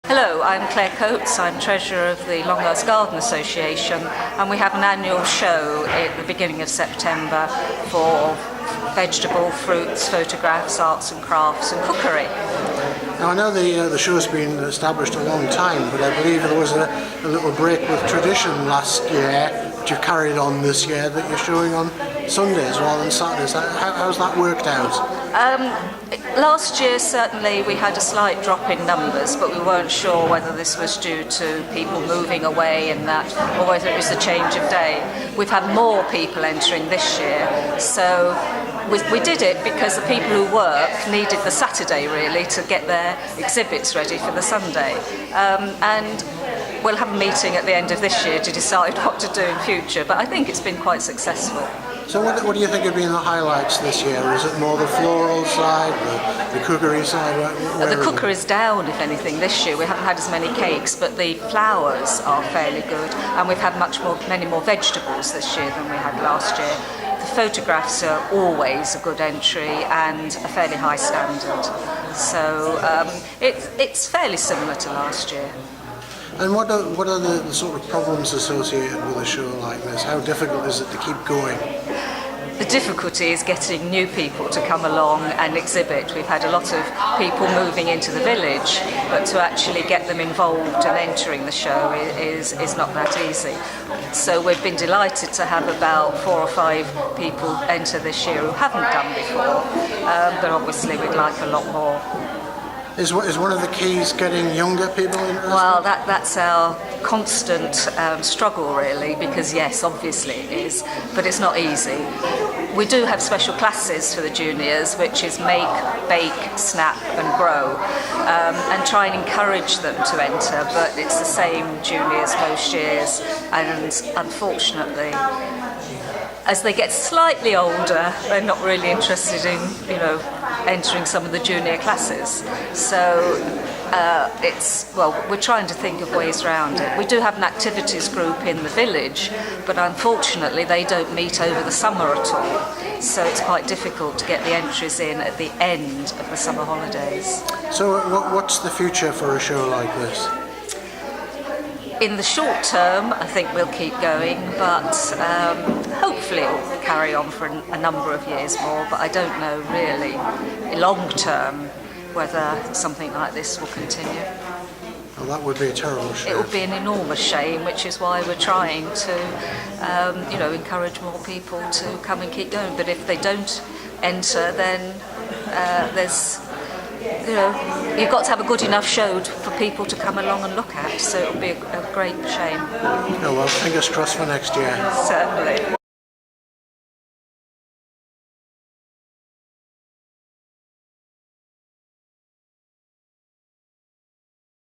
Hello, I'm Claire Coates. I'm Treasurer of the Longhirst Garden Association, and we have an annual show at the beginning of September for vegetable, fruits, photographs, arts and crafts and cookery. Now I know the show's been established a long time, but I believe there was a little break with tradition last year, which you've carried on this year, that you're showing on Sundays rather than Saturdays. How's that worked out? Last year certainly we had a slight drop in numbers, but we weren't sure whether this was due to people moving away and that, or whether it was a change of day. We've had more people entering this year, so we did it because the people who work needed the Saturday really to get their exhibits ready for the Sunday. And we'll have a meeting at the end of this year to decide what to do in future, but I think it's been quite successful. So what do you think have been the highlights this year? Is it more the floral side, the cookery side? The cookery is down, if anything, this year. We haven't had as many cakes, but the flowers are fairly good, and we've had many more vegetables this year than we had last year. The photographs are always a good entry and a fairly high standard. So it's fairly similar to last year. And what are the sort of problems associated with a show like this? How difficult is it to keep going? The difficulty is getting new people to come along and exhibit. We've had a lot of people moving into the village, but to actually get them involved and entering the show is not that easy. So we've been delighted to have about 4 or 5 people enter this year who haven't done before, but obviously we'd like a lot more. Is one of the keys getting younger people interested? Well, that's our constant struggle really, because yes, obviously it is, but it's not easy. We do have special classes for the juniors, which is make, bake, snap and grow, and try and encourage them to enter, but it's the same juniors most years, and unfortunately as they get slightly older, they're not really interested in, entering some of the junior classes. So we're trying to think of ways around it. We do have an activities group in the village, but unfortunately they don't meet over the summer at all. So it's quite difficult to get the entries in at the end of the summer holidays. So what's the future for a show like this? In the short term, I think we'll keep going, but hopefully it will carry on for a number of years more, but I don't know really, long term, whether something like this will continue. Well, that would be a terrible shame. It would be an enormous shame, which is why we're trying to, encourage more people to come and keep going. But if they don't enter, then you've got to have a good enough show for people to come along and look at, so it would be a great shame. Oh well, fingers crossed for next year. Certainly.